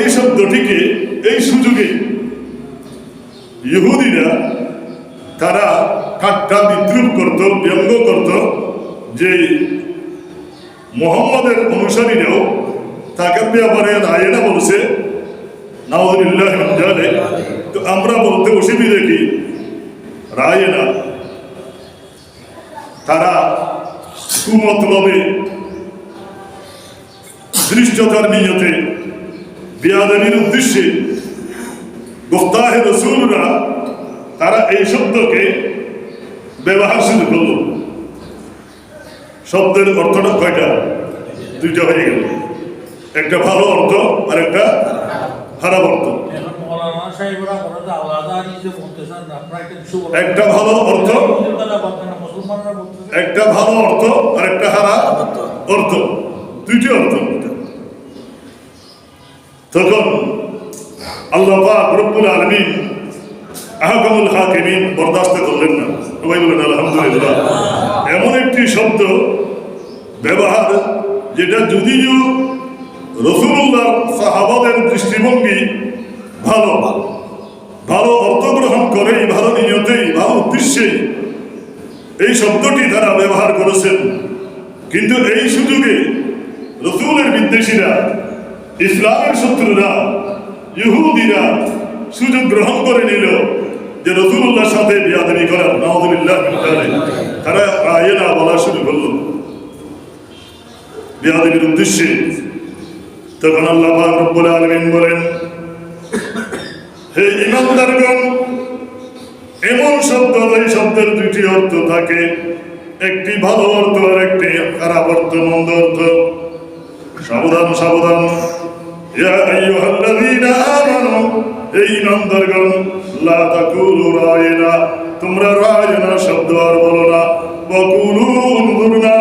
এই শব্দটিকে এই সুযোগে ইহুদিরা তারা ঠাট্টা বিদ্রুপ করত, ব্যঙ্গ করত যে মুহাম্মাদের অনুসারীরাও তাকে ব্যাপারে রায়না বলছে, নাউযুবিল্লাহি মিন যালিক। তো আমরা বলতে অসুবিধা কি? রায়না তারা কুমতলবে দৃষ্টতার নিয়তে বেয়াদবির উদ্দেশ্যে গুস্তাহে রাসূলরা তারা এই শব্দকে ব্যবহার শুরু করল। শব্দের অর্থটা কয়টা? দুইটা হয়ে গেল, একটা ভালো অর্থ আর একটা খারাপ অর্থ। একটা ভালো অর্থ, একটা ভালো অর্থ আর একটা খারাপ অর্থ, দুইটি অর্থ। তখন আল্লাহ পাক রব্বুল আলামিন আহকামুল হাকিমিন বরদাস্ত করলেন না। সবাই বলেন আলহামদুলিল্লাহ। এমন একটি শব্দ ব্যবহার যেটা যদিও রাসূলুল্লাহ সাহাবাদের দৃষ্টিভঙ্গি ভালো ভালো অর্থ গ্রহণ করে, ভালো নিয়তেই ভালো উদ্দেশ্যে এই শব্দটি তারা ব্যবহার করেছেন, কিন্তু এই সুযোগে রাসূলের বিদ্বেষীরা, ইসলামের শত্রুরা, ইহুদিরা সুযোগ গ্রহণ করে নিল যে রাসূলুল্লাহর সাথে বেয়াদবি করার। নাউযুবিল্লাহি মিন যালিক। তারা আয়ানা বলা শুরু করলো বেয়াদবির উদ্দেশ্যে। তখন আল্লাহ পাক রব্বুল আলামিন বলেন, হে ঈমানদারগণ, এমন শব্দ এই শব্দের দুটি অর্থ থাকে, একটি ভালো অর্থ আর একটি খারাপ অর্থ, মন্দ অর্থ। সাবধান সাবধান, ইয়া আইয়ুহাল্লাযীনা আমানু, হে ঈমানদারগণ, লা তাকুলু রায়না, তোমরা রায়না শব্দ আর বলো না, ওয়াকুলু উনজুরনা,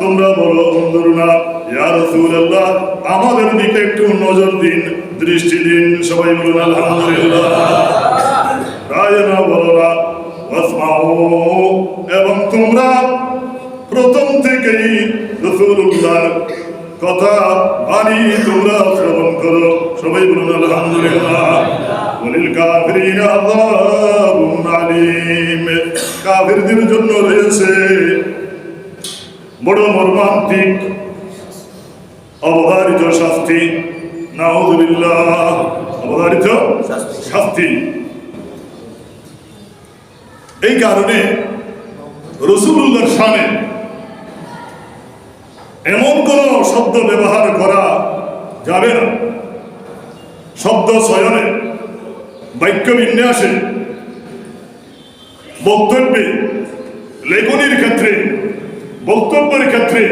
তোমরা বলো উনজুরনা। ইয়া রাসূলুল্লাহ, আমাদের দিকে একটু নজর দিন, দৃষ্টি দিন। সবাই বলুন আলহামদুলিল্লাহ। রায়না বলো না, ওয়াসমাউ, এবং তোমরা প্রথম থেকেই রাসূলুল্লাহর কথা বাণী তোমরা শ্রবণ করো। সবাই বলুন আলহামদুলিল্লাহ। ওয়ালিল কাফিরিনা আযাবুন আলীম, কাফিরদের জন্য রয়েছে বড় মর্মান্তিক অবধারিত শাস্তি। নাউযুবিল্লাহ, অবধারিত শাস্তি। এই কারণে রাসূলুল্লাহর শানে এমন কোন শব্দ ব্যবহার করা যাবে না। শব্দ চয়নে, বাক্য বিন্যাসে, বক্তব্যে, লেখনির ক্ষেত্রে, বক্তব্যের ক্ষেত্রে,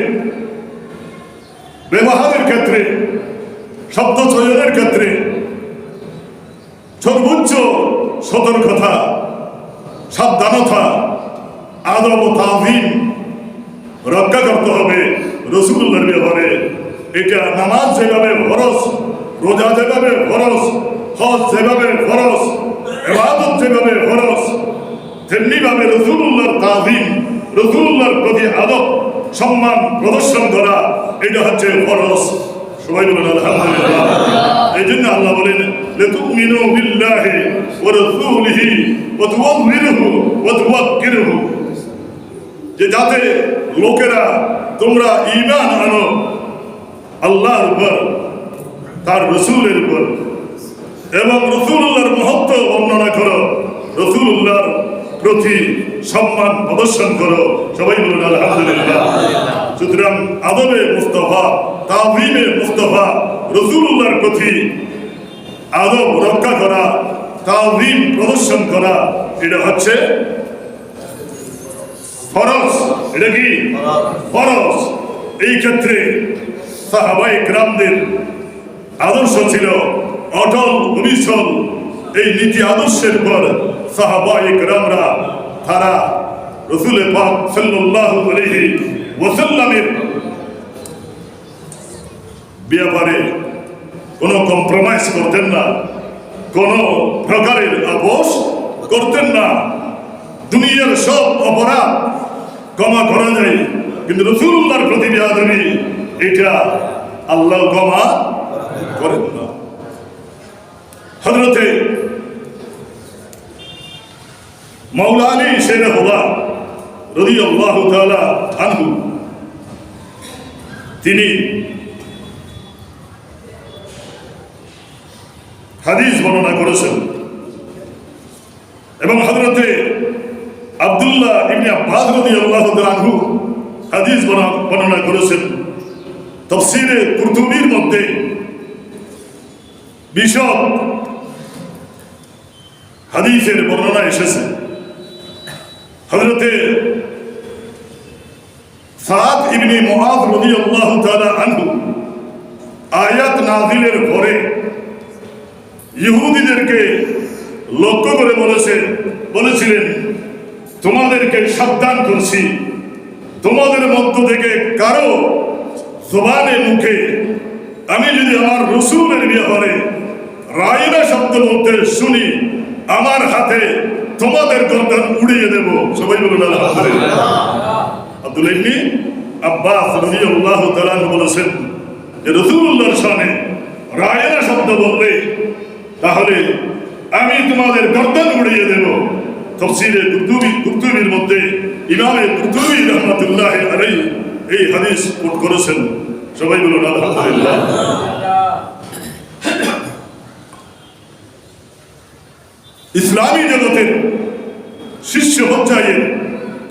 ব্যবহারের ক্ষেত্রে, শব্দ চয়নের ক্ষেত্রে সর্বোচ্চ সতর্কতা, সাবধানতা, আদব ও তাযীম রক্ষা করতে হবে রাসূলুল্লাহর ব্যাপারে। এটা নামাজ যেভাবে ফরজ, রোজা যেভাবে ফরজ, হজ যেভাবে ফরজ, ইবাদত যেভাবে ফরজ, তেমনি ভাবে রাসূলুল্লাহর তাযীম, রাসূলুল্লাহর প্রতি আদব সম্মান প্রদর্শন করা, এটা হচ্ছে ফরজ। সবাই বলেন আলহামদুলিল্লাহ। এই জন্য আল্লাহ বলেন, লিতুমিনু বিল্লাহি ওয়া রাসূলিহি ওয়া তুযিরুহু ওয়া তুওয়াক্কিরুহু, যে যাতে লোকেরা তোমরা ঈমান আনো আল্লাহর উপর, তার রাসূলের উপর, এবং রাসূলুল্লাহর মহত্ব বর্ণনা করো, রাসূলুল্লাহর প্রতি সম্মান প্রদর্শন করো। সবাই বলুন আলহামদুলিল্লাহ। সুতরাং আদবে মুস্তাফা, তাযীমে মুস্তাফা, রাসূলুল্লাহর প্রতি আদব রক্ষা করা, তাযীম প্রদর্শন করা, এটা হচ্ছে ফরজ। এটা কি ফরজ? এই ক্ষেত্রে সাহাবায়ে কেরামদের আদর্শ ছিল অটল অবিচল। এই নীতি আদর্শের পর সাহাবায়ে কেরামরা তারা রাসূল পাক সাল্লাল্লাহু আলাইহি ওয়াসাল্লামের ব্যাপারে কোনো কম্প্রোমাইজ করতেন না, কোনো প্রকারের আপোষ করতেন না। দুনিয়ার সব অপরাধ ক্ষমা করা যায়, কিন্তু রাসূলুল্লাহর প্রতি বেয়াদবি, এটা আল্লাহ ক্ষমা করেন না। হযরতে মাওলানা শের হুদা রাদিয়াল্লাহু তাআলা আনহু তিনি হাদিস বর্ণনা করেছেন এবং হযরতে আব্দুল্লাহ ইবনে আব্বাস রাদিয়াল্লাহু তাআলা আনহু হাদিস বর্ণনা করেছেন। তাফসীরে কুরতুবীর মধ্যে বিশদ হাদিসের বর্ণনা এসেছে। হযরতে সাদ ইবনে মুআয রাদিয়াল্লাহু তাআলা আনহু আয়াত নাযিলের পরে ইহুদিদেরকে লক্ষ্য করে বলেছিলেন, তোমাদেরকে সাবধান করছি, তোমাদের মধ্য থেকে কারো জবানে মুখে আমি যদি আমার রাসূলের ব্যাপারে রায়না শব্দ বলতে শুনি, আমার হাতে তোমাদের গর্দান উড়িয়ে দেব। সবাই বলুন আলহামদুলিল্লাহ। আব্দুল্লাহ ইবনে আব্বাস রাদিয়াল্লাহু তাআলা বলেছেন যে রাসূলুল্লাহর শানে রায়না শব্দ বললে তাহলে আমি তোমাদের গর্দান উড়িয়ে দেব। তাফসীরে কুরতুবীর মধ্যে ইমামে কুরতুবী রাহমাতুল্লাহ আলাইহি এই হাদিস কোট করেছেন। সবাই বলুন আলহামদুলিল্লাহ। ইসলামী জগতের শীর্ষ পর্যায়ের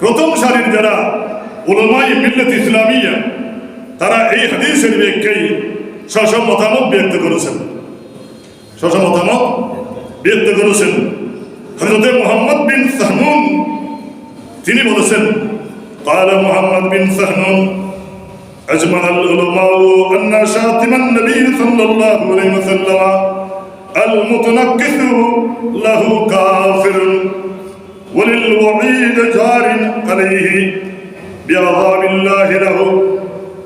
প্রথম সারির যারা উলামায়ে মিল্লাত ইসলামিয়া তারা এই হাদিসের ব্যাখ্যায় স্ব মতামত ব্যক্ত করেছেন। হযরত মুহাম্মদ বিন সাহনুন তিনি বলেছেন, قال محمد بن سهنون أجمع العلماء أن شاتم النبي صلى الله عليه وسلم المتنكث له كافر وللوعيد جار عليه بعذاب الله له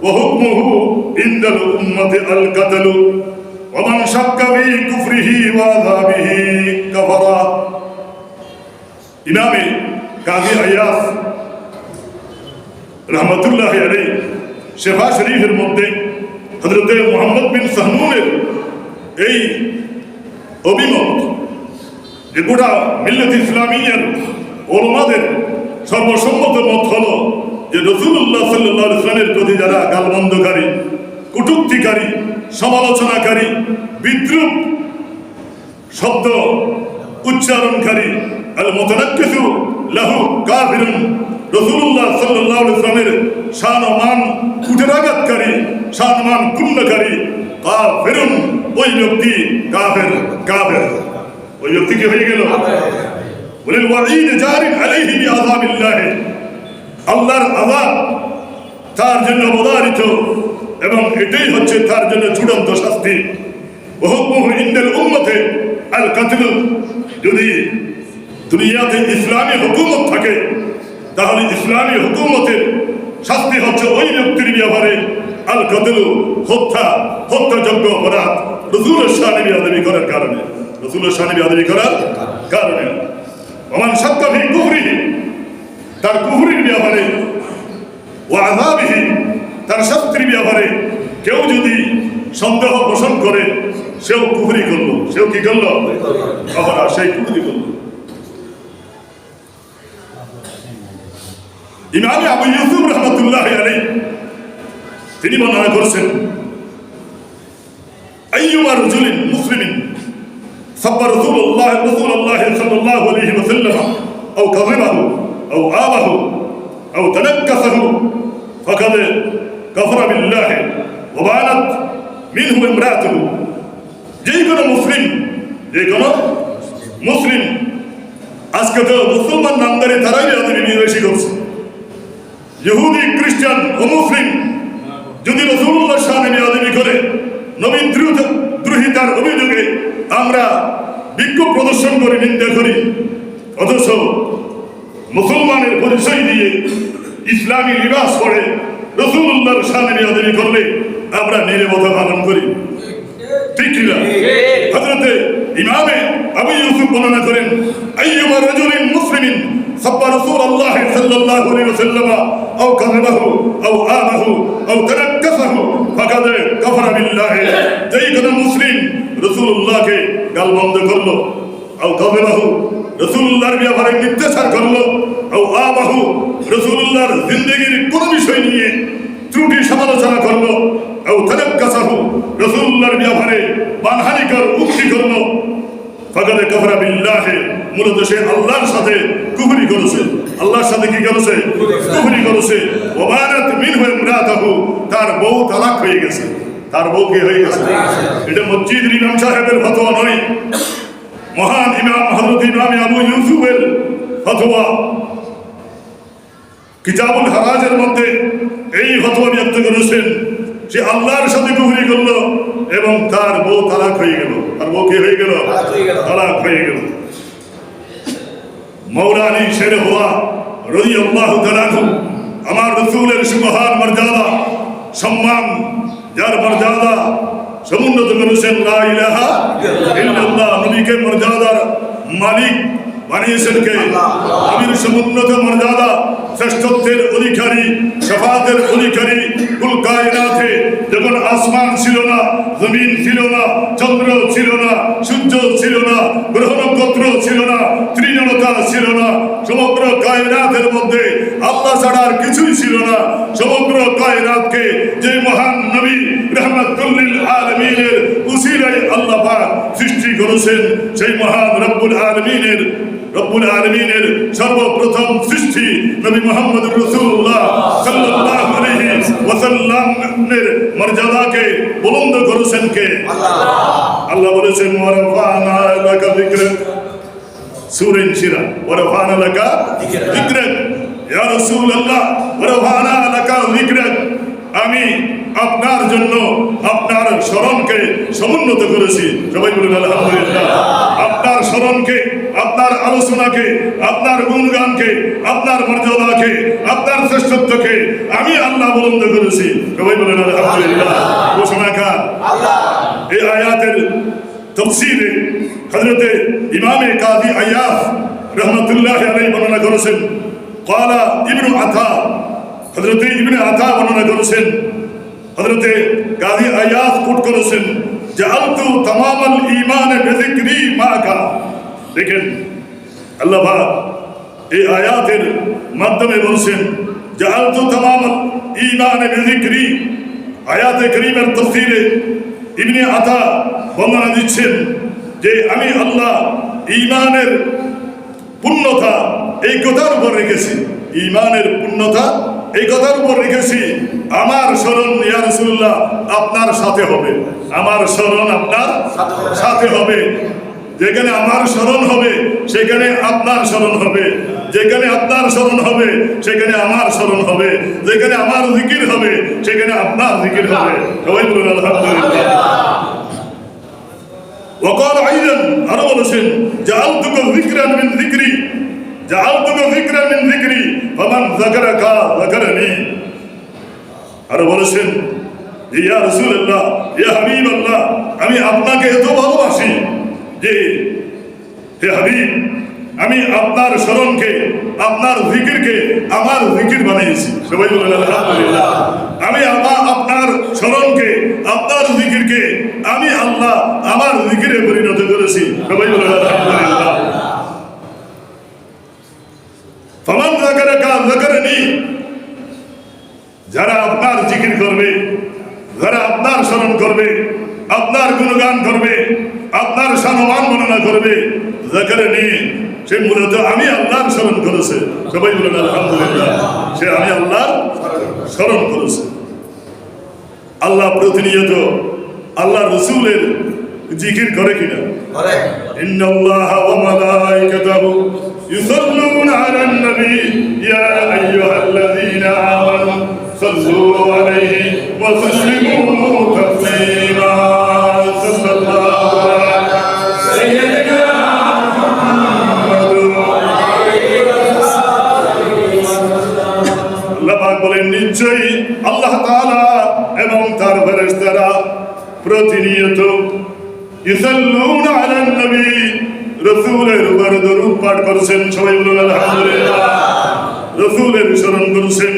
وحكمه عند الأمة القتل ومن شك في كفره وعذابه كفر। ইমামে কাজী আয়াস রাহমাতুল্লাহি আলাইহি শিফা শরীফের মধ্যে হযরত মুহাম্মদ বিন সাহনুনের এই অভিমত যে গোটা মিল্লাত ইসলামিয়ার উলামাদের সর্বসম্মত মত হলো যে রাসূলুল্লাহ সাল্লাল্লাহু আলাইহি ওয়াসাল্লামের প্রতি যারা গালমন্দকারী, কটূক্তিকারী, সমালোচনাকারী, বিদ্রূপ শব্দ উচ্চারণকারী, আল মুতানাক্কিসু লাহু কাফিরুন, রাসূলুল্লাহ সাল্লাল্লাহু আলাইহি ওয়াসাল্লামের শান ও মান কুটরাঘাতকারী, শান মান কুল্লকারী, কাফিরুন ওই ব্যক্তি কাফের ওই ব্যক্তি কি হয়ে গেল? বলেন ওয়াঈদ জারিন আলাইহি বিআযাবিল্লাহ, আল্লাহর আযাব তার জন্য অবধারিত এবং এটাই হচ্ছে তার জন্য চূড়ান্ত শাস্তি। ওহুকুমহু ইনদাল উম্মতে আল কাতল, যদি দুনিয়াতে ইসলামী হুকুমত থাকে তাহলে ইসলামী হুকুমতের শাস্তি হচ্ছে ওই ব্যক্তির ব্যাপারে আল কাতল, হত্যাযোগ্য অপরাধ রাসূলের শানে বেয়াদবি করার কারণে। ওমান শাক্কা ফি কুফরিহি, তার কুফরির ব্যাপারে, ওয়া আযাবিহি, তার শাস্তির ব্যাপারে কেউ যদি সন্দেহ পোষণ করে সেও কুফরি করলো। সেও কি করলো? সেই কুফরি করলো। ইমাম আবু ইউসুফ রাহমাতুল্লাহি আলাইহি তিনি বর্ণনা করেছেন, আইয়ুমা রাজুলিন মুসলিমিন সাব্বা রাসূলুল্লাহ সাল্লাল্লাহু আলাইহি ওয়াসাল্লাম আও কাযিবাহু আও আবাহু আও তানাক্কাসাহু ফাকাদ কাফারা বিল্লাহি ওয়া বানাত মিনহু ইমরাতুহু। যে কোনো মুসলিম আজকে তো মুসলমান নামদারি তারাই বেয়াদবি বেশি করছে। ইহুদি, খ্রিস্টান ও মুসলিম যদি রাসূলুল্লাহর শানে বেয়াদবি করে, নবী দ্রোহিতার অভিযোগে আমরা বিক্ষোভ প্রদর্শন করি, নিন্দা করি, অথচ মুসলমানের পরিচয় দিয়ে ইসলামী লিবাস পরে রাসূলুল্লাহর শানে বেয়াদবি করলে আমরা নীরবতা পালন করি, ঠিক কিনা? হযরতে ইমামে আবু ইউসুফ বর্ণনা করেন, আইয়ুমা রাজুলিন মুসলিমিন সাব্বা রাসূলুল্লাহ সাল্লাল্লাহু আলাইহি ওয়াসাল্লাম আও কাযাবাহু আও আবাহু আও তানাক্কাসাহু ফাকাদ কাফারা বিল্লাহ। যেই কোন মুসলিম রাসূলুল্লাহকে গালমন্দ করলো, আও কাযবাহু রাসূলুল্লাহর ব্যাপারে মিথ্যাচার করলো, আও আবাহু রাসূলুল্লাহর জিন্দেগীর কোন বিষয় নিয়ে ত্রুটি সমালোচনা করলো, আও তানাক্কাসাহু রাসূলুল্লাহর ব্যাপারে বানহানিকর উক্তি করলো, ফাকাদ কাফারা বিল্লাহি, মূলত সে আল্লাহর সাথে কুফরি করেছে। আল্লাহর সাথে কি করেছে? কুফরি করেছে। ওয়া মানাত মিনহু ইমরাতাহু, তার বউ তালাক হয়ে গেছে। তার বউ কি হয়ে গেছে? এটা মসজিদের ইমাম সাহেবের ফতোয়া নয়, মহান ইমাম হযরত ইমাম আবু ইউসুফের ফতোয়া। কিতাবুল হারাজের মধ্যে এই ফতোয়া ব্যক্ত করেছেন যে আল্লাহর সাথে কুফরি করলো এবং তার বউ তালাক হয়ে গেল। তার বউ কি হয়ে গেল? তালাক হয়ে গেল। মৌলানা শের হুয়া রাদিয়াল্লাহু তাআলা আনহু, আমার রাসূলের সুবহান মর্যাদা সম্মান, যার মর্যাদা সমুন্নত করেছেন, লা ইলাহা ইল্লাল্লাহ, নবীকে মর্যাদার মালিক বানিয়েছেন কে? নবীর সমুন্নত মর্যাদা, শ্রেষ্ঠত্বের অধিকারী, শাফাতের অধিকারী। কুল কায়নাতে যখন আসমান ছিল না, জমিন ছিল না, চন্দ্র ছিল না, সূর্য ছিল না, গ্রহ নক্ষত্র ছিল না, ত্রিনতা ছিল না, সমগ্র কায়নাতের মধ্যে আল্লাহ ছাড়া আর কিছুই ছিল না। সমগ্র কায়নাতকে যে মহান নবী রাহমাতুল লিল আলামিনের উসিলায় আল্লাহ পাক সৃষ্টি করেছেন, সেই মহান রব্বুল আলামিনের সর্বপ্রথম সৃষ্টি নবী মুহাম্মদুর রাসূলুল্লাহ সাল্লাল্লাহু আলাইহি ওয়াসাল্লামের মর্যাদাকে বুলন্দ করেছেন কে? আল্লাহ বলেছেন, ওয়া রাফা'না লাকা যিকরাক, সূরা ইনশিরা, ওয়া রাফা'না লাকা যিকরাক, ইয়া রাসূলুল্লাহ, ওয়া রাফা'না লাকা যিকরাক, আমি আপনার জন্য আপনার স্মরণকে সমুন্নত করেছি। সবাই বলুন আলহামদুলিল্লাহ। আপনার স্মরণকে, আপনার আলোচনাকে, আপনার গুণগানকে, আপনার মর্যাদাকে, আপনার শ্রেষ্ঠত্বকে আমি আল্লাহ বুলন্দ করেছি। সবাই বলুন আলহামদুলিল্লাহ। ঘোষণাকার আল্লাহ। এই আয়াতের তাফসীরে হযরত ইমামে কাযী আইয়াজ রাহমাতুল্লাহি আলাইহি বর্ণনা করেছেন, ক্বালা ইবনু আতা, হযরত ইবনে আতা বর্ণনা করেছেন, হযরত কাযী আইয়াজ কোট করেছেন, জাআলতু তামামাল ঈমান বিযিকরি মাকা। দেখেন আল্লাহ পাক এই আয়াতের মাধ্যমে বলছেন, জাআলতু তামামাল ঈমান বিযিকরি। আয়াতে কারীমের তাফসীরে ইবনে আতা বর্ণনা দিচ্ছেন যে আমি আল্লাহ ঈমানের পূর্ণতা এই কথার উপর রেখেছি, ঈমানের পূর্ণতা এই কথার উপর রেখেছি, আমার স্মরণ ইয়া রাসূলুল্লাহ আপনার সাথে হবে, আমার স্মরণ আপনার সাথে হবে। যেখানে আমার স্মরণ হবে সেখানে আপনার স্মরণ হবে, যেখানে আপনার স্মরণ হবে সেখানে আমার স্মরণ হবে, যেখানে আমার জিকির হবে সেখানে আপনার জিকির হবে। সবাই বলুন আলহামদুলিল্লাহ। ওয়াকাল আইদান, আরো বলেছেন, জাআলতুকা যিকরান মিন যিকরি, জাআলতুকা যিকরান মিন যিকরি ফামান যাকারাকা যাকারানি। আরো বলেছেন, ইয়া রাসূলুল্লাহ, ইয়া হাবিবাল্লাহ, আমি আপনাকে এত ভালোবাসি যে হে হাবিব, আমি আপনার স্মরণকে, আপনার জিকিরকে আমার জিকির বানিয়েছি। সবাই বলেন আলহামদুলিল্লাহ। আমি আপনার স্মরণকে, আপনার জিকিরকে আমি আল্লাহ আমার জিকিরে পরিণত করেছি। সবাই বলেন আলহামদুলিল্লাহ। ফামান যাকারাকা যাকারানি, যারা আপনার জিকির করবে, যারা আপনার স্মরণ করবে, আপনার গুণগান করবে, আপনার সম্মান বর্ণনা করবে, যাকারানি, সে মূলত আমি আল্লাহর স্মরণ করেছে। সবাই বলেন আলহামদুলিল্লাহ। সে আমি আল্লাহর স্মরণ করেছে। আল্লাহ প্রতিনিয়ত আল্লাহ রাসূলের জিকির করে কিনা? করে। ইন্নাল্লাহা ওয়া মালাইকাতাহু ইউসাল্লুনা আলান নবী ইয়া আইয়ুহাল্লাযীনা আমানু সাল্লু আলাইহি ওয়া সাল্লিমু তাসলিমা। সাল্লাল্লাহু আলা সাইয়্যিদিনা বলেন, নিশ্চয়ই আল্লাহ তাআলা এবং তার ফেরেশতারা প্রতিনিয়ত ইউসাল্লুনা আলান নবী, রাসূলের উপর দরুদ পাঠ করছেন। সবাই বলুন আলহামদুলিল্লাহ। রাসূলের স্মরণ করছেন।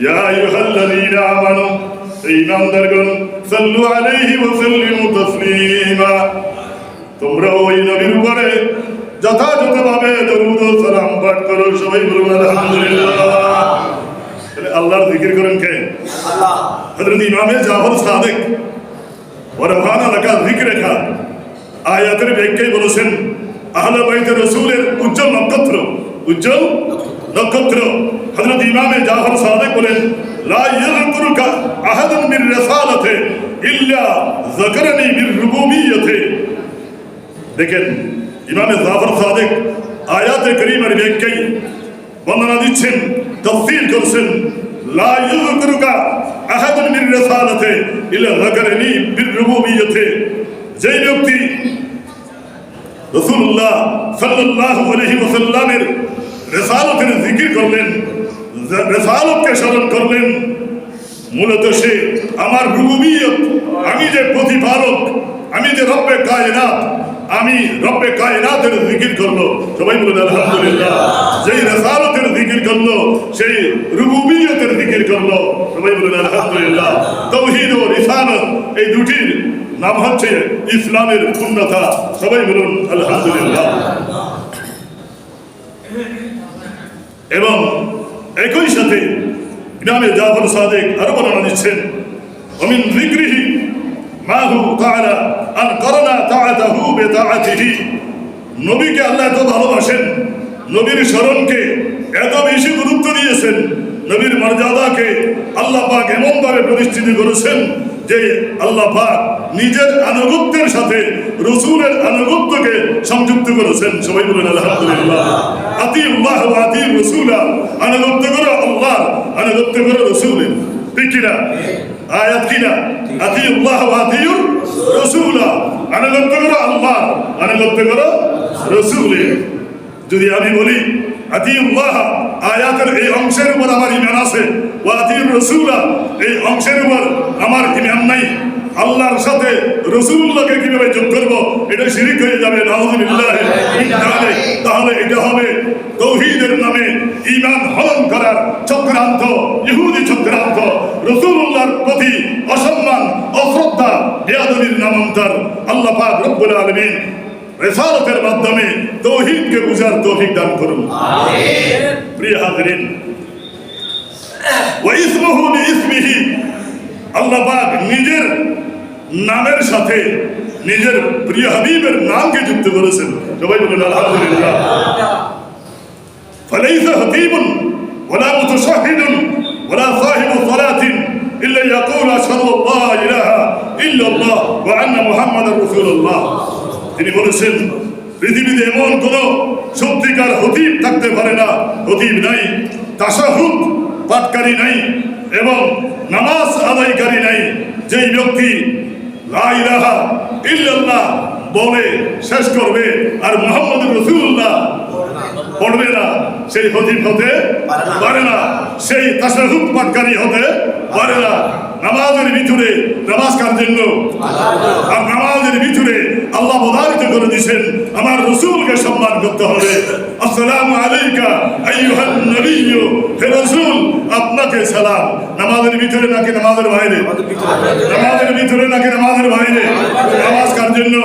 ইয়া আইয়ুহাল্লাযীনা আমানু, ঈমানদারগণ, সাল্লু আলাইহি ওয়া সাল্লিমু তাসলিমা। তোমরা ওই নবীর উপরে যথাযথভাবে দরুদ ও সালাম পাঠ করো। সবাই বলুন আলহামদুলিল্লাহ। আল্লাহর জিকির করেন কে? আল্লাহ। হযরত ইমামে জাফর সাদিক ওয়ারফানা লাকা যিকরাকা আয়াতের ব্যাখ্যায় বলেছেন, আহলে বাইতে রাসূলের উজ্জ্বল নক্ষত্র, উজ্জ্বল নক্ষত্র হযরত ইমামে জাফর সাদিক বলেন, লা ইয়াযকুরুকা আহাদুন মির রিসালাতি ইল্লা যাকারানি বির রুবুবিয়্যতি। দেখেন ইমামে জাফর সাদিক আয়াতে কারীমার ব্যাখ্যায় বর্ণনা দিচ্ছেন, তাফসীর করছেন, লা ইয়াযকুরুকা আহাদুন মির রিসালাতি ইল্লা যাকারানি বির রুবুবিয়্যতি। যে ব্যক্তি রাসূলুল্লাহ সাল্লাল্লাহু আলাইহি ওয়াসাল্লামের রিসালাতের জিকির করলেন, রিসালাতকে স্মরণ করলেন, মূলত সে আমার রুবুবিয়ত, আমি যে প্রতিপালক, আমি যে রব্বে কায়নাত, আমি রব্বে কায়নাতের জিকির করলো। সবাই বলুন আলহামদুলিল্লাহ। যেই রিসালাতের জিকির করলো সেই রুবুবিয়তের জিকির করলো। সবাই বলুন আলহামদুলিল্লাহ। তাওহীদ ও রিসালাত এই দুটির নাম হচ্ছে ইসলামের পূর্ণতা। সবাই বলুন আলহামদুলিল্লাহ। এবং একই সাথে ইমামে জাফর সাদিক আরো বর্ণনা দিচ্ছেন, ওমিন যিকরিহি মাহু তাআলা আন কারানা তাআতাহু বিতাআতিহি। নবীকে আল্লাহ এত ভালোবাসেন, নবীর স্মরণকে এত বেশি গুরুত্ব দিয়েছেন, নবীর মর্যাদাকে আল্লাহ পাক এমনভাবে প্রতিষ্ঠিত করেছেন যে আল্লাহ পাক নিজের আনুগত্যের সাথে রাসূলের আনুগত্যকে সংযুক্ত করেছেন। সবাই বলেন আলহামদুলিল্লাহ। আতিউল্লাহ ওয়া আতিউর রাসূলা, আনুগত্য করো আল্লাহর, আনুগত্য করো রাসূলের। ঠিক কিনা? আয়াত কিনা? আতিউল্লাহ ওয়া আতিউর রাসূলা, আনুগত্য করো আল্লাহর, আনুগত্য করো রাসূলের। যদি আমি বলি আতিউল্লাহ, আয়াতের এই অংশের উপর আমার ঈমান আছে, ওয়া আতিউর রাসূলা এই অংশের উপর আমার ঈমান নাই, আল্লাহর সাথে রাসূলুল্লাহকে কিভাবে যোগ করব? এটা শিরক হয়ে যাবে। নাউযুবিল্লাহ। তাহলে এটা হবে তাওহীদের নামে ঈমান হরণ করার চক্রান্ত, ইহুদি চক্রান্ত, রাসূলুল্লাহর প্রতি অসম্মান, অশ্রদ্ধা, বেয়াদবির নামান্তর। আল্লাহ পাক রব্বুল আলামিন রিসালাতের মাধ্যমে তাওহীদকে বুঝার তৌফিক দান করুন। আমিন। প্রিয় হাজিরিন, ওয়া ইসমুহু বিইসমিহি, আল্লাহ পাক নিজের নামের সাথে নিজের প্রিয় হাবিবের নামকে যুক্ত করেছেন। সবাই বলুন আলহামদুলিল্লাহ। ফালাইসা হাতিবুন ওয়ালা মুতাশাহিদুন ওয়ালা সাহিবু সালাতিন ইল্লা ইয়াকুলু আশহাদু আল্লা ইলাহা ইল্লাল্লাহ ওয়া আন্না মুহাম্মাদার রাসূলুল্লাহ। তিনি বলেছেন, পৃথিবীতে এমন কোন সত্যিকার হতিব থাকতে পারে না, হতিব নাই, তাশাহুদ পাঠকারী নাই এবং নামাজ আদায়কারী নাই, যেই ব্যক্তি লা ইলাহা ইল্লাল্লাহ বলে শেষ করবে আর মুহাম্মদুর রাসূলুল্লাহ পড়বে না, সেই হতিব হতে পারে না, সেই তাশাহুদ পাঠকারী হতে পারে না। নামাজের ভিতরে, নামাজ কার জন্য? আর নামাজের ভিতরে আল্লাহ বর্ণিত করে দিয়েছেন আমার রাসূলকে সম্মান করতে হবে। আসসালামু আলাইকা আইয়ুহান নবিয়্যু, হে রাসূল আপনাকে সালাম। নামাজের ভিতরে নাকি নামাজের বাইরে? নামাজের ভিতরে নাকি নামাজের বাইরে? নামাজ কার জন্য?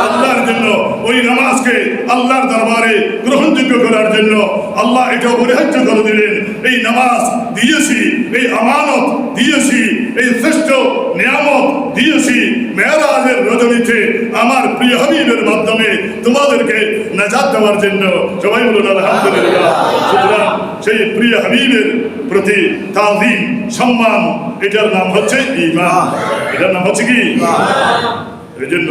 আল্লাহর জন্য। ওই নামাজকে আল্লাহর দরবারে গ্রহণযোগ্য করার জন্য আল্লাহ এটা পরিহার্য করে দিলেন। এই নামাজ দিয়েছি, এই আমানত দিয়েছি, এই শ্রেষ্ঠ নিয়ামত দিয়েছি মেরাজের রজনীতে আমার প্রিয় হাবিবের মাধ্যমে তোমাদেরকে নাজাত দেওয়ার জন্য। সবাই বলুন আলহামদুলিল্লাহ। সুতরাং সেই প্রিয় হাবিবের প্রতি তাযীম, সম্মান, এটার নাম হচ্ছে ঈমান। এটার নাম হচ্ছে কি? এই জন্য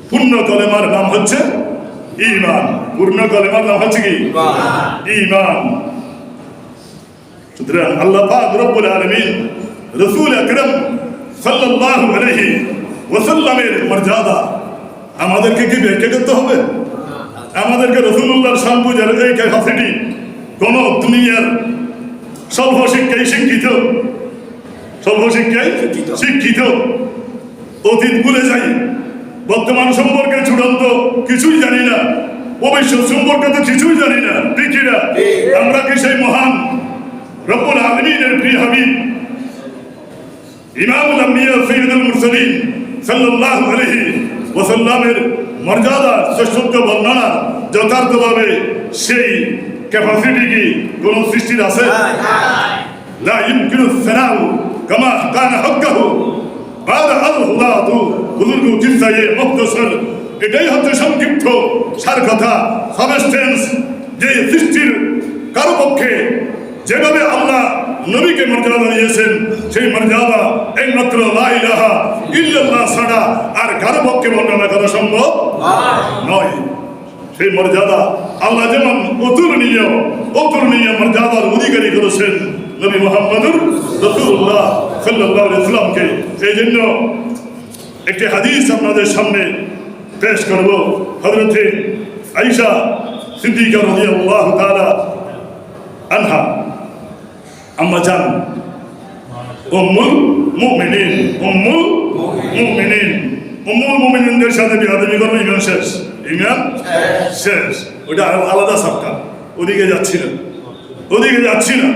পূর্ণ কলেমার নাম হচ্ছে ঈমান। পূর্ণ কলেমার নাম হচ্ছে কি? ঈমান। সুতরাং আল্লাহ পাক রব্বুল আলামিন রাসূল আকরাম সাল্লাল্লাহু আলাইহি ওয়াসাল্লামের মর্যাদা আমাদেরকে কি ব্যাখ্যা করতে হবে? আমাদেরকে রাসূলুল্লাহর শান বুঝার এই ক্যাপাসিটি কোন দুনিয়ার সর্বশিক্ষায় শিক্ষিত অতীত ভুলে যাই, বর্তমান সম্পর্কে চূড়ান্ত কিছুই জানি না, ভবিষ্যৎ সম্পর্কে তো কিছুই জানি না। ঠিক না? আমরা কি সেই মহান রব্বুল আলামিনের প্রিয় হাবিব ইমামুল আম্বিয়া সাইয়্যিদুল মুরসালিন সাল্লাল্লাহু আলাইহি ওয়াসাল্লামের মর্যাদা শ্রেষ্ঠত্ব বর্ণনা যথার্থভাবে সেই ক্যাপাসিটি কি কোন সৃষ্টির আছে? লা ইমকিনু সানাউ কামা কানা হাক্কাহু বাদা আল হুদাতু বুজুর্গ কিসায়ে মুখতাসার। এটাই হচ্ছে সংক্ষিপ্ত সার কথা, সাবস্টেন্স। যে সৃষ্টির কারো পক্ষে যেভাবে আল্লাহ নবীকে মর্যাদা দিয়েছেন, সেই মর্যাদা একমাত্র লা ইলাহা ইল্লাল্লাহ ছাড়া আর কারো পক্ষে বর্ণনা করা সম্ভব নয়। সেই মর্যাদা আল্লাহ যেমন অতুলনীয় মর্যাদার অধিকারী করেছেন নবী মুহাম্মদুর রাসূলুল্লাহ সাল্লাল্লাহু আলাইহি ওয়াসাল্লামকে। এই জন্য একটি হাদিস আপনাদের সামনে পেশ করব। হযরতে আয়েশা সিদ্দিকা রাদিয়াল্লাহু তাআলা আনহা, আম্মা জান, উম্মুল মুমিনিনদের সাথে বিয়াদবি করবে, ইমান শেষ। ওটা আলাদা সরকার, ওদিকে যাচ্ছি না।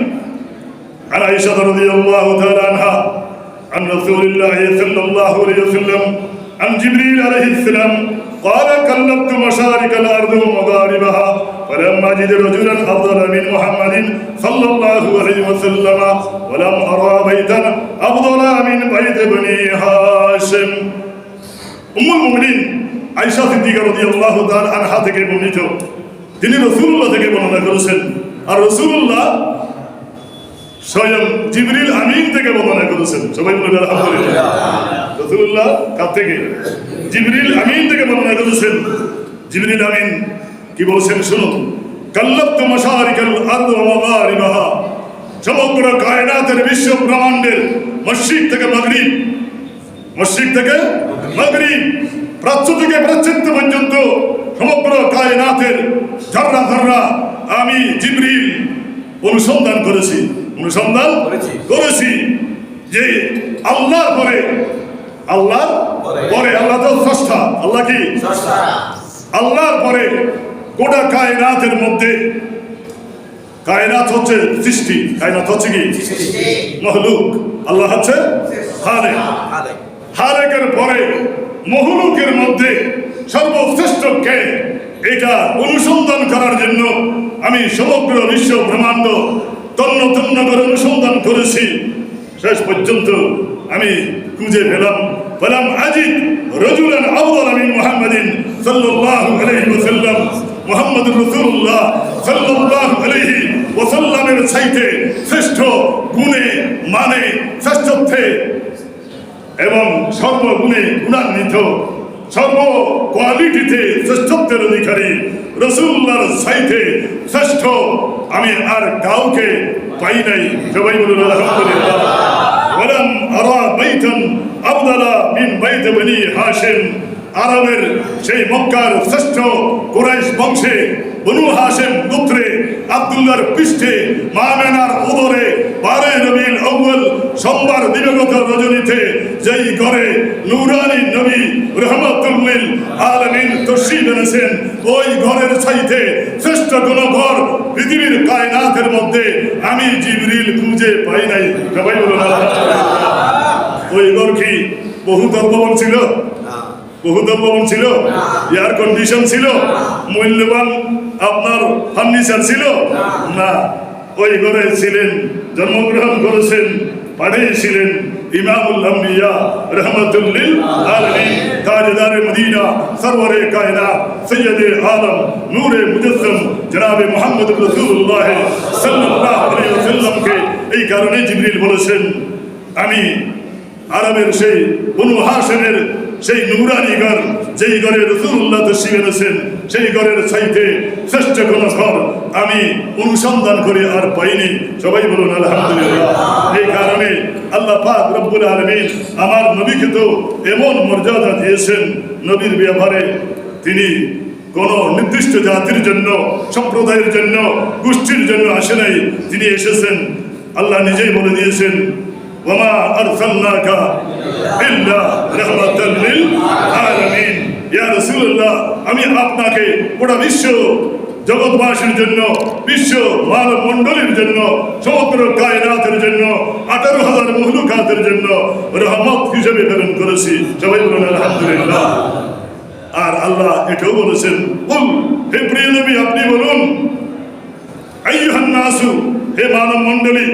عن عائشة رضي الله تعالى عنها عن رسول الله صلى الله عليه وسلم عن جبريل عليه السلام قال كلمت مشارق الأرض ومغاربها فلم أجد رجلا أفضل من محمد صلى الله عليه وسلم ولم أرى بيتا أفضل من بيت بني هاشم. উম্মুল মুমিনিন আয়েশা সিদ্দিকা রাদিয়াল্লাহু তাআলা আনহা থেকে বর্ণিত, তিনি রাসূলুল্লাহ থেকে বর্ণনা করেছেন। আর রাসূলুল্লাহ স্বয়ং জিবরিল আমিন থেকে বর্ণনা করেছেন। সবাই বলেন আলহামদুলিল্লাহ। রাসূলুল্লাহ কার থেকে? জিবরিল আমিন থেকে বর্ণনা করেছেন। জিবরিল আমিন কি বলেছেন শুনুন। কাল্লাতু মাশারিকাল আরদ ওয়া মাগারিবাহা, সমগ্র কায়নাতের বিশ্ব ব্রহ্মাণ্ডের মশরিক থেকে মাগরিব, প্রাচ্য থেকে প্রাচ্যাত্য পর্যন্ত সমগ্র কায়নাতের ধাররা আমি জিবরিল অনুসন্ধান করেছি যে আল্লাহর পরে আল্লাহ তো স্রষ্টা। আল্লাহ কি? আল্লাহর পরে গোটা কায়নাতের মধ্যে, কায়নাত হচ্ছে সৃষ্টি, কায়নাত হচ্ছে কি মহলুক, আল্লাহ হচ্ছে হারেকের পরে মহলুকের মধ্যে সর্বশ্রেষ্ঠ কে, এটা অনুসন্ধান করার জন্য আমি সমগ্র বিশ্ব ব্রহ্মাণ্ড তন্ন করে অনুসন্ধান করেছি। শেষ পর্যন্ত আমি খুঁজে পেলাম আজিদ রাজুলান আফদাল মিন মুহাম্মাদিন সাল্লাল্লাহু আলাইহি ওয়াসাল্লাম। মুহাম্মদুর রাসূলুল্লাহ সাল্লাল্লাহু আলাইহি ওয়াসাল্লামের চাইতে শ্রেষ্ঠ গুণে মানে শ্রেষ্ঠত্বে এবং সর্বগুণে গুণান্বিত, সর্ব কোয়ালিটিতে শ্রেষ্ঠত্বের অধিকারী রাসূলুল্লাহর চাইতে শ্রেষ্ঠ আমি আর কাউকে পাই নাই। সবাই বলুন আলহামদুলিল্লাহ। ওয়ালাম আরা বাইতান আফদালা মিন বাইত বনি হাশিম। আরবের সেই মক্কার শ্রেষ্ঠ কুরাইশ বংশে বনু হাশিম গোত্রে আব্দুল্লাহর পৃষ্ঠে মামেনার উদরে 12 রবিউল আউয়াল সোমবার দিবাগত রজনীতে যেই ঘরে নূরানী নবী রাহমাতুল লিল আলামিন তশরীফ এনেছেন, ওই ঘরের চাইতে শ্রেষ্ঠ কোন ঘর পৃথিবীর কায়নাতের মধ্যে আমি জিবরিল খুঁজে পাই নাই। সবাই বলুন আলহামদুলিল্লাহ। ওই ঘর কি বহুতল ভবন ছিল? এয়ার কন্ডিশন ছিল? মূল্যবান আপনার ফার্নিচার ছিল না। ওই ঘরে ছিলেন, জন্মগ্রহণ করেছেন, পাঠিয়েছিলেন ইমামুল আম্বিয়া রাহমাতুল লিল আলামিন, তাজদারে মদিনা, সরওয়ারে কায়নাত, সৈয়দে আলম, নূরে মুজাসসাম জনাবে মুহাম্মদুর রাসূলুল্লাহ সাল্লাল্লাহু আলাইহি ওয়াসাল্লামকে এই কারণে জিবরিল বলেছেন, আমি আরবের সেই বনু হাশিমের সেই নূরানী ঘর, যেই ঘরে রাসূলুল্লাহ তশরীফ এনেছেন, সেই ঘরের চাইতে শ্রেষ্ঠ কোন ঘর আমি অনুসন্ধান করে আর পাইনি। সবাই বলুন আলহামদুলিল্লাহ। এই কারণে আল্লাহ পাক রব্বুল আলামিন আমার নবীকে তো এমন মর্যাদা দিয়েছেন, নবীর ব্যাপারে তিনি কোন নির্দিষ্ট জাতির জন্য, সম্প্রদায়ের জন্য, গোষ্ঠীর জন্য আসে নাই, তিনি এসেছেন আল্লাহ নিজেই বলে দিয়েছেন, ওয়ামা আরসালনাকা ইল্লা রাহমাতাল লিল আলামিন। ইয়া রাসূলুল্লাহ, আমি আপনাকে গোটা বিশ্ব জগৎবাসীর জন্য, বিশ্ব মানব মণ্ডলীর জন্য, সমগ্র কায়নাতের জন্য, 18,000 মখলুকাতের উম্মতের জন্য রহমত হিসেবে প্রেরণ করেছি। সবাই বলুন আলহামদুলিল্লাহ। আর আল্লাহ এটাও বলেছেন, বল হে প্রিয় নবী আপনি বলুন, আইয়ুহান নাসু, হে মানব মণ্ডলী,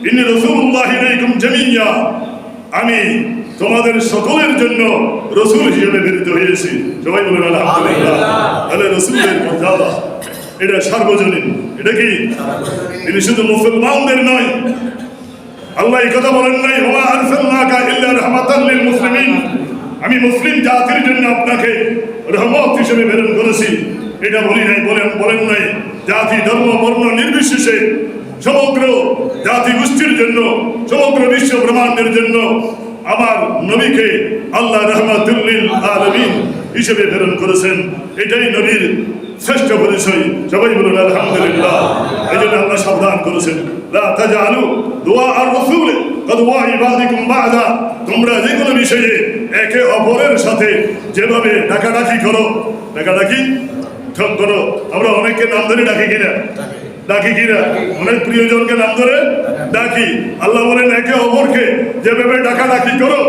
ইন্নী রাসূলুল্লাহ ইলাইকুম জামিয়া, আমি তোমাদের সকলের জন্য রাসূল হিসেবে প্রেরিত হয়েছি। সবাই বলুন আলহামদুলিল্লাহ। তাহলে রাসূলের মর্যাদা এটা সার্বজনীন। এটা কি তিনি শুধু মুসলমানদের নয়, আল্লাহ এই কথা বলেন নাই ওয়া আরসালনাকা ইল্লা রাহমাতাল লিল মুসলিমিন, আমি মুসলিম জাতির জন্য আপনাকে রহমত হিসেবে প্রেরণ করেছি। এটা বলি নাই, বলেন নাই জাতি ধর্ম বর্ণ নির্বিশেষে সমগ্র জাতি গোষ্ঠীর জন্য, সমগ্র বিশ্ব ব্রহ্মাণ্ডের জন্য আমার নবীকে আল্লাহ রাহমাতুল লিল আলামিন হিসেবে প্রেরণ করেছেন। এটাই নবীর শ্রেষ্ঠ পরিচয়। সবাই বলুন আলহামদুলিল্লাহ। এই জন্য আল্লাহ সাবধান করেছেন, লা তাজআলু দুআ আর রাসূল কাদওয়া ইবাদিকুম বা'দা, তোমরা যে কোনো বিষয়ে একে অপরের সাথে যেভাবে ডাকাডাকি করো, ডাকাডাকি ঠক করো, আমরা অনেককে নাম ধরে ডাকি কিনা, ডাকি কিনা, অনেক প্রিয়জনকে নাম ধরে ডাকি। আল্লাহ বলেন একে অপরকে যেভাবে ডাকাডাকি করো,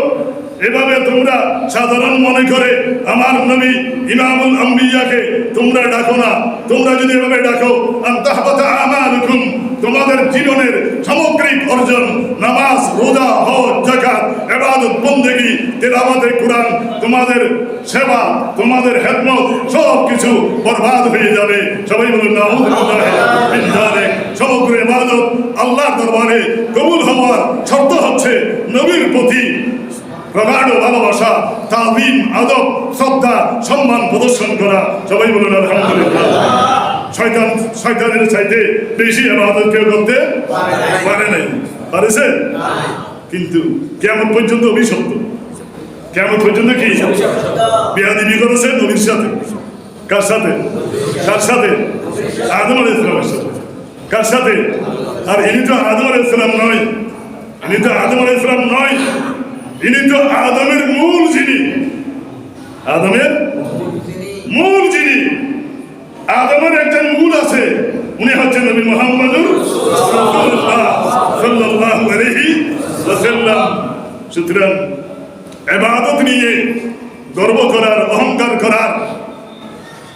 এভাবে তোমরা সাধারণ মনে করে আমার নবী ইমামুল আম্বিয়াকে তোমরা ডাকো না। তোমরা যদি এভাবে ডাকো, আনতাহবাতা আমালুকুম, তোমাদের জীবনের সামগ্রিক অর্জন, নামাজ, রোজা, হজ, যাকাত, ইবাদত, বন্দেগী, তেলাওয়াতে কোরআন, তোমাদের সেবা, তোমাদের খেদমত সব কিছু বরবাদ হয়ে যাবে। সবাই বলুন নাউযুবিল্লাহি মিন যালিক। সমগ্র ইবাদত আল্লাহর দরবারে কবুল হওয়ার শর্ত হচ্ছে নবীর প্রতি প্রগাঢ় ভালোবাসা, তাজিম, আদব, শ্রদ্ধা, সম্মান প্রদর্শন করা। সবাই বলুন আলহামদুলিল্লাহ। শয়তানের চাইতে বেশি ইবাদত কেউ করতে পারে নাই, পারেছে? কিন্তু কিয়ামত পর্যন্ত অভিশপ্ত। কিয়ামত পর্যন্ত কি বেয়াদবি করেছে নবীর সাথে? কার সাথে? কার সাথে? আদম আলাইহিস সালামের সাথে। কার সাথে? আর ইনি তো আদম আলাইহিস সালাম নয়, ইনি তো আদম আলাইহিস সালাম নয়, ইনি তো আদমের মূল যিনি, আদমের মূল যিনি। আদমের একজন মূল আছে, উনি হচ্ছেন নবী মুহাম্মদুর রাসূলুল্লাহ সাল্লাল্লাহু আলাইহি ওয়াসাল্লাম। সুতরাং ইবাদত নিয়ে গর্ব করার, অহংকার করার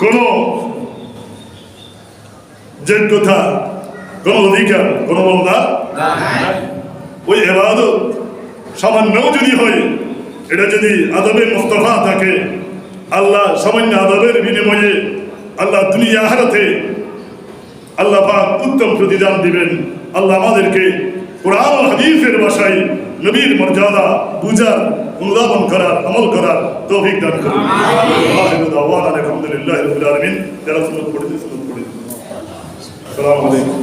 কোনো যোগ্যতা, কোনো অধিকার কোনো বন্দা ওই ইবাদত সামান্য যদি হয়, এটা যদি আদবের মুস্তাফা থাকে, আল্লাহ সামান্য আদবের বিনিময়ে আল্লাহ দুনিয়া আখিরাতে আল্লাহ পাক উত্তম প্রতিদান দিবেন। আল্লাহ আমাদেরকে কোরআন ও হাদিসের ভাষায় নবীর মর্যাদা বুঝার, অনুধাবন করার, আমল করার তৌফিক দান করুন। আলহামদুলিল্লাহি রাব্বিল আলামিন। যারা সুন্নাত পড়েছে সুন্নাত পড়েছে। আসসালামু আলাইকুম।